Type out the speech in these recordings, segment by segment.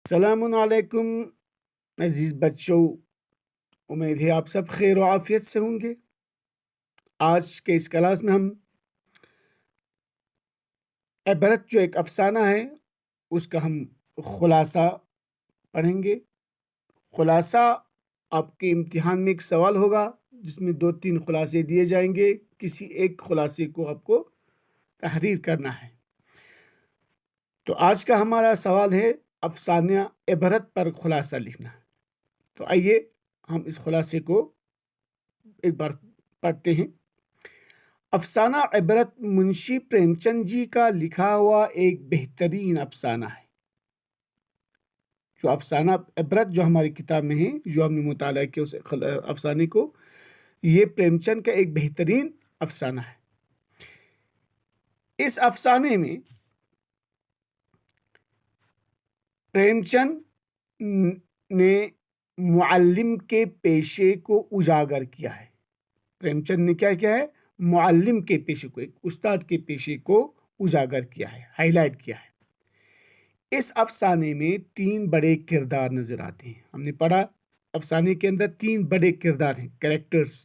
السلام علیکم عزیز بچوں، امید ہے آپ سب خیر و عافیت سے ہوں گے۔ آج کے اس کلاس میں ہم عبرت جو ایک افسانہ ہے اس کا ہم خلاصہ پڑھیں گے۔ خلاصہ آپ کے امتحان میں ایک سوال ہوگا جس میں 2-3 خلاصے دیے جائیں گے، کسی ایک خلاصے کو آپ کو تحریر کرنا ہے۔ تو آج کا ہمارا سوال ہے افسانہ عبرت پر خلاصہ لکھنا۔ تو آئیے ہم اس خلاصے کو ایک بار پڑھتے ہیں۔ افسانہ عبرت منشی پریم چند جی کا لکھا ہوا ایک بہترین افسانہ ہے۔ جو افسانہ عبرت جو ہماری کتاب میں ہے، جو ہم نے مطالعہ کیا اس افسانے کو، یہ پریم چند کا ایک بہترین افسانہ ہے۔ اس افسانے میں پریم چند نے معلم کے پیشے کو اجاگر کیا ہے۔ پریم چند نے کیا کیا ہے؟ معلم کے پیشے کو، ایک استاد کے پیشے کو اجاگر کیا ہے، ہائی لائٹ کیا ہے۔ اس افسانے میں 3 بڑے کردار نظر آتے ہیں۔ ہم نے پڑھا افسانے کے اندر 3 بڑے کردار ہیں، کریکٹرز،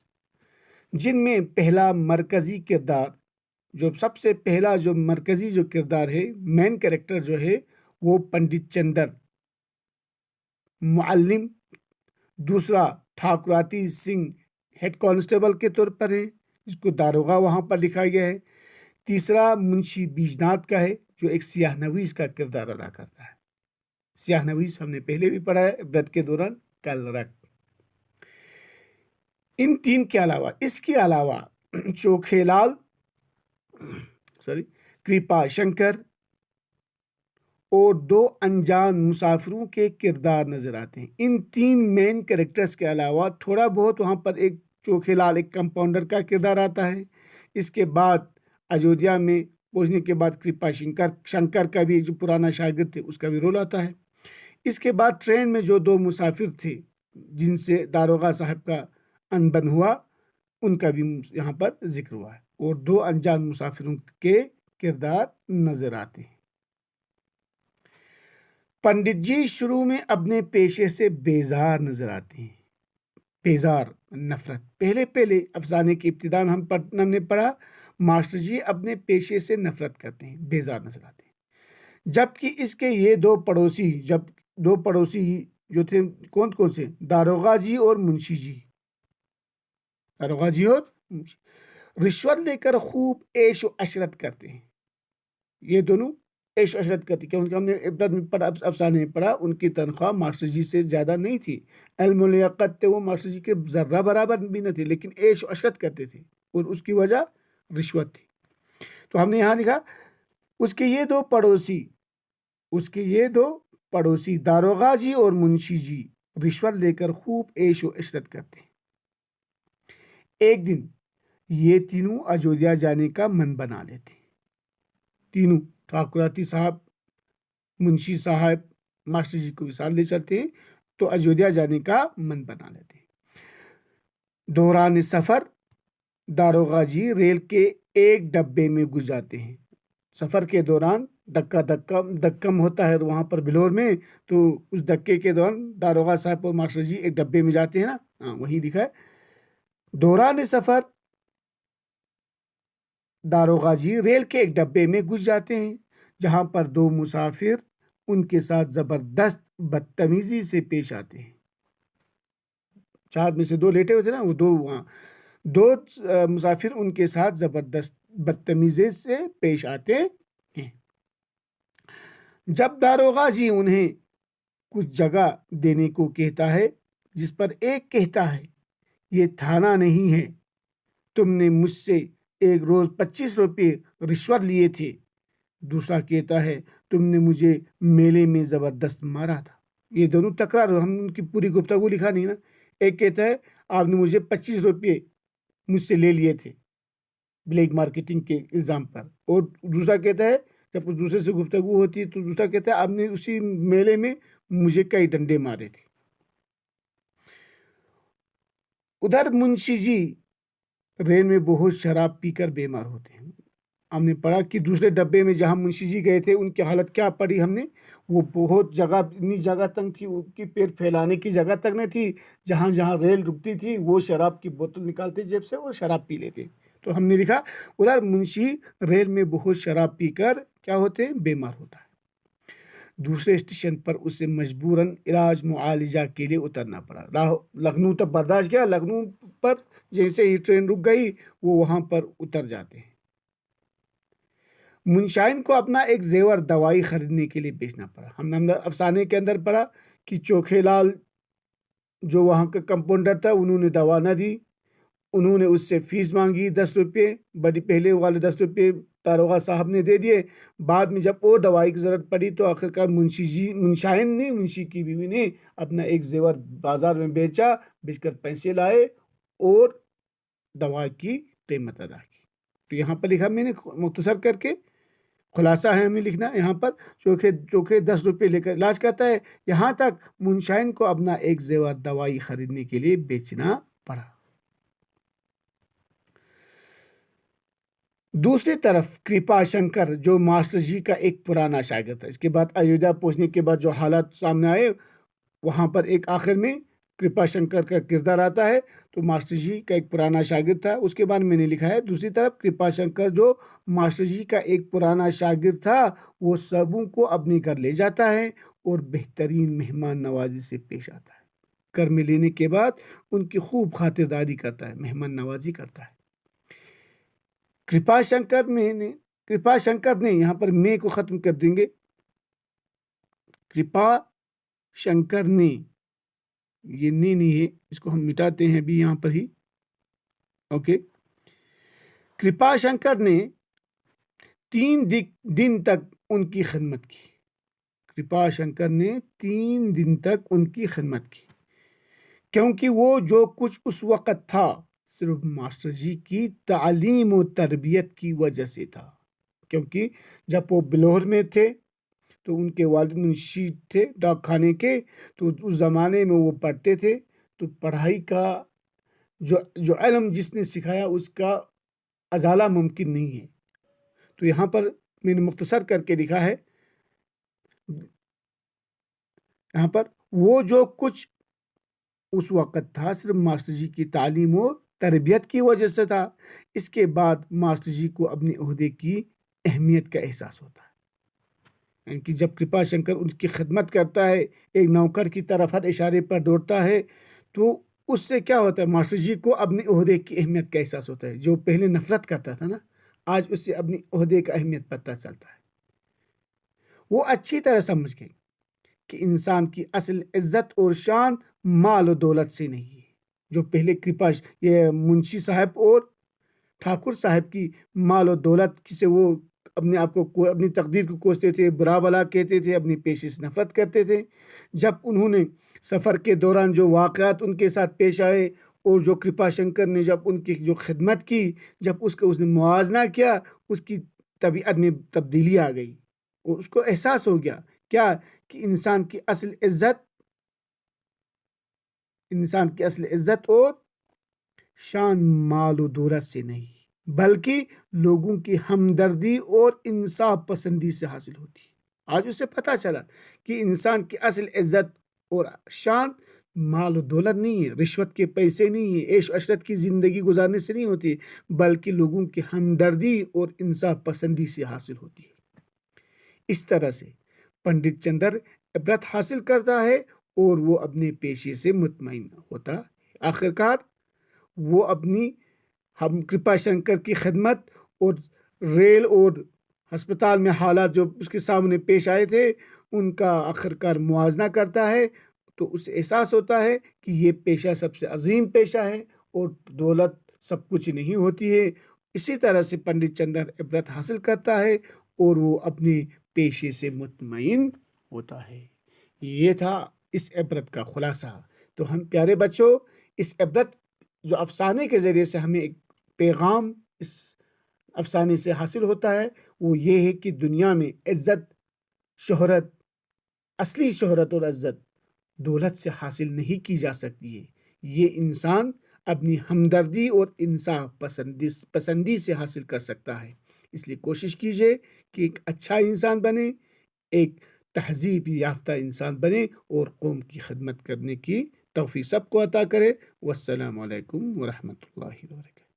جن میں پہلا مرکزی کردار، جو سب سے پہلا جو مرکزی جو کردار ہے، مین کریکٹر جو ہے، وہ پنڈت چندر معلم، دوسرا ٹھاکراتی سنگھ ہیڈ کانسٹیبل کے طور پر ہے، جس کو داروغہ وہاں پر لکھا گیا ہے۔ تیسرا منشی بیجنات کا ہے، جو ایک سیاہ نویس کا کردار ادا کرتا ہے۔ سیاہ نویس ہم نے پہلے بھی پڑھا ہے عبرت کے دوران، کل رکھ۔ ان 3 کے علاوہ، اس کے علاوہ چوکھے لال، کرپا شنکر اور 2 انجان مسافروں کے کردار نظر آتے ہیں۔ ان 3 مین کریکٹرز کے علاوہ تھوڑا بہت وہاں پر ایک چوکھے لال، ایک کمپاؤنڈر کا کردار آتا ہے۔ اس کے بعد اجودھیا میں پہنچنے کے بعد کرپا شنکر کا بھی جو پرانا شاگرد تھے، اس کا بھی رول آتا ہے۔ اس کے بعد ٹرین میں جو 2 مسافر تھے جن سے داروغہ صاحب کا انبن ہوا، ان کا بھی یہاں پر ذکر ہوا ہے، اور 2 انجان مسافروں کے کردار نظر آتے ہیں۔ پنڈت جی شروع میں اپنے پیشے سے بیزار نظر آتے ہیں۔ بیزار، نفرت۔ پہلے افسانے کی ابتدا میں ہم نے پڑھا ماسٹر جی اپنے پیشے سے نفرت کرتے ہیں، بیزار نظر آتے ہیں۔ جبکہ اس کے یہ 2 پڑوسی جو تھے، کون سے؟ داروغہ جی اور منشی جی۔ داروغہ جی اور منشی رشوت لے کر خوب عیش و عشرت کرتے ہیں۔ یہ دونوں عیش و عشرت کرتے، کیونکہ ہم نے افسانے میں پڑھا ان کی تنخواہ ماسٹر جی سے زیادہ نہیں تھی، علم و لیاقت تھے وہ ماسٹر جی کے ذرہ برابر بھی نہ تھے، لیکن عیش و عشرت کرتے تھے، اور اس کی وجہ رشوت تھی۔ تو ہم نے یہاں لکھا اس کے یہ دو پڑوسی داروغہ جی اور منشی جی رشوت لے کر خوب عیش و عشرت کرتے ہیں۔ ایک دن یہ تینوں اجودھیا جانے کا من بنا لیتے ہیں۔ تینوں، ٹھاکراتی صاحب، منشی صاحب، ماسٹر جی کو ساتھ لے چلتے ہیں، تو اجودھیا جانے کا من بنا لیتے ہیں۔ دوران سفر داروغہ جی ریل کے ایک ڈبے میں گھس جاتے ہیں۔ سفر کے دوران دکم ہوتا ہے وہاں پر بلور میں، تو اس دکے کے دوران داروغہ صاحب اور ماسٹر جی ایک ڈبے میں جاتے ہیں نا، وہی لکھا ہے۔ دوران سفر داروغہ جی ریل کے ایک ڈبے میں گھس جاتے ہیں، جہاں پر 2 مسافر ان کے ساتھ زبردست بدتمیزی سے پیش آتے ہیں۔ 4 میں سے 2 لیٹے ہوتے نا، وہ 2 مسافر ان کے ساتھ زبردست بدتمیزی سے پیش آتے ہیں۔ جب داروغہ جی انہیں کچھ جگہ دینے کو کہتا ہے، جس پر ایک کہتا ہے یہ تھانہ نہیں ہے، تم نے مجھ سے ایک روز 25 روپے رشوت لیے تھے، دوسرا کہتا ہے تم نے مجھے میلے میں زبردست مارا تھا۔ یہ دونوں تکرار، ہم ان کی پوری گفتگو لکھا نہیں نا۔ ایک کہتا ہے آپ نے مجھے 25 روپے مجھ سے لے لیے تھے بلیک مارکیٹنگ کے الزام پر، اور دوسرا کہتا ہے جب اس دوسرے سے گفتگو ہوتی ہے تو دوسرا کہتا ہے آپ نے اسی میلے میں مجھے کئی ڈنڈے مارے تھے۔ ادھر منشی جی ریل میں بہت شراب پی کر بیمار ہوتے ہیں۔ ہم نے پڑھا کہ دوسرے ڈبے میں جہاں منشی جی گئے تھے ان کی حالت کیا پڑی ہم نے، وہ بہت جگہ اتنی جگہ تنگ تھی، ان کی پیر پھیلانے کی جگہ تک نہیں تھی، جہاں جہاں ریل رکتی تھی وہ شراب کی بوتل نکالتے جیب سے اور شراب پی لیتے۔ تو ہم نے لکھا ادھر منشی ریل میں بہت شراب پی کر کیا ہوتے ہیں، بیمار ہوتا ہے۔ دوسرے اسٹیشن پر اسے مجبوراً علاج معالجہ کے لیے اترنا پڑا۔ لکھنؤ تک برداشت کیا، لکھنؤ پر جیسے ہی ٹرین رک گئی وہ وہاں پر اتر جاتے ہیں۔ منشائن کو اپنا ایک زیور دوائی خریدنے کے لیے بیچنا پڑا۔ ہم نے افسانے کے اندر پڑھا کہ چوکھے لال جو وہاں کا کمپاؤنڈر تھا انہوں نے دوا نہ دی، انہوں نے اس سے فیس مانگی 10 روپے، بڑی پہلے والے 10 روپے داروغہ صاحب نے دے دیے۔ بعد میں جب اور دوائی کی ضرورت پڑی تو آخرکار منشائن نے، منشی کی بیوی نے اپنا ایک زیور بازار میں بیچا، بیچ کر پیسے لائے اور دوا کی قیمت ادا کی۔ تو یہاں پر لکھا میں نے مختصر کر کے، خلاصہ ہے ہمیں لکھنا یہاں پر، چوکھے 10 روپے لے کر علاج کرتا ہے، یہاں تک منشائن کو اپنا ایک زیور دوائی خریدنے کے لیے بیچنا پڑا۔ دوسری طرف کرپا شنکر جو ماسٹر جی کا ایک پرانا شاگرد تھا، اس کے بعد ایودھیا پہنچنے کے بعد جو حالات سامنے آئے وہاں پر ایک آخر میں کرپا شنکر کا کردار آتا ہے۔ تو ماسٹر جی کا ایک پرانا شاگرد تھا، اس کے بعد میں نے لکھا ہے دوسری طرف کرپا شنکر جو ماسٹر جی کا ایک پرانا شاگرد تھا وہ سبوں کو اپنے گھر لے جاتا ہے اور بہترین مہمان نوازی سے پیش آتا ہے۔ گھر میں لینے کے بعد ان کی خوب خاطرداری کرتا ہے، مہمان نوازی کرتا ہے۔ کرپا شنکر نے یہاں پر میں کو ختم کر دیں گے، کرپا شنکر نے، یہ نہیں ہے، اس کو ہم مٹاتے ہیں ابھی یہاں پر ہی، اوکے۔ کرپا شنکر نے 3 دن تک ان کی خدمت کی۔ کرپا شنکر نے 3 دن تک ان کی خدمت کی، کیونکہ وہ جو کچھ اس وقت تھا صرف ماسٹر جی کی تعلیم و تربیت کی وجہ سے تھا۔ کیونکہ جب وہ بلور میں تھے تو ان کے والد منشی تھے ڈاک خانے کے، تو اس زمانے میں وہ پڑھتے تھے، تو پڑھائی کا جو علم جس نے سکھایا اس کا ازالہ ممکن نہیں ہے۔ تو یہاں پر میں نے مختصر کر کے لکھا ہے، یہاں پر وہ جو کچھ اس وقت تھا صرف ماسٹر جی کی تعلیم و تربیت کی وجہ سے تھا۔ اس کے بعد ماسٹر جی کو اپنے عہدے کی اہمیت کا احساس ہوتا ہے، یعنی کہ جب کرپا شنکر ان کی خدمت کرتا ہے، ایک نوکر کی طرف ہر اشارے پر دوڑتا ہے، تو اس سے کیا ہوتا ہے، ماسٹر جی کو اپنے عہدے کی اہمیت کا احساس ہوتا ہے۔ جو پہلے نفرت کرتا تھا نا، آج اس سے اپنی عہدے کا اہمیت پتہ چلتا ہے۔ وہ اچھی طرح سمجھ گئے کہ انسان کی اصل عزت اور شان مال و دولت سے نہیں ہے۔ جو پہلے یہ منشی صاحب اور ٹھاکر صاحب کی مال و دولت سے وہ اپنے آپ کو، اپنی تقدیر کو کوستے تھے، برا بلا کہتے تھے، اپنی پیشے سے نفرت کرتے تھے۔ جب انہوں نے سفر کے دوران جو واقعات ان کے ساتھ پیش آئے اور جو کرپا شنکر نے جب ان کی جو خدمت کی، جب اس نے موازنہ کیا، اس کی طبیعت میں تبدیلی آ گئی اور اس کو احساس ہو گیا کیا کہ انسان کی اصل عزت اور شان مال و دولت سے نہیں بلکہ لوگوں کی ہمدردی اور انصاف پسندی سے حاصل ہوتی ہے۔ آج اسے پتہ چلا کہ انسان کی اصل عزت اور شان مال و دولت نہیں ہے، رشوت کے پیسے نہیں ہے، عیش و عشرت کی زندگی گزارنے سے نہیں ہوتی، بلکہ لوگوں کی ہمدردی اور انصاف پسندی سے حاصل ہوتی ہے۔ اس طرح سے پنڈت چندر عبرت حاصل کرتا ہے اور وہ اپنے پیشے سے مطمئن ہوتا ہے۔ آخرکار وہ اپنی کرپا شنکر کی خدمت اور ریل اور ہسپتال میں حالات جو اس کے سامنے پیش آئے تھے ان کا آخرکار موازنہ کرتا ہے، تو اسے احساس ہوتا ہے کہ یہ پیشہ سب سے عظیم پیشہ ہے اور دولت سب کچھ نہیں ہوتی ہے۔ اسی طرح سے پنڈت چندر عبرت حاصل کرتا ہے اور وہ اپنے پیشے سے مطمئن ہوتا ہے۔ یہ تھا اس عبرت کا خلاصہ۔ تو ہم پیارے بچوں، اس عبرت جو افسانے کے ذریعے سے ہمیں ایک پیغام اس افسانے سے حاصل ہوتا ہے، وہ یہ ہے کہ دنیا میں عزت، شہرت، اصلی شہرت اور عزت دولت سے حاصل نہیں کی جا سکتی ہے۔ یہ انسان اپنی ہمدردی اور انصاف پسندی سے حاصل کر سکتا ہے۔ اس لیے کوشش کیجیے کہ ایک اچھا انسان بنے، ایک تہذیب یافتہ انسان بنے اور قوم کی خدمت کرنے کی توفیق سب کو عطا کرے۔ والسلام علیکم ورحمۃ اللہ وبرکاتہ۔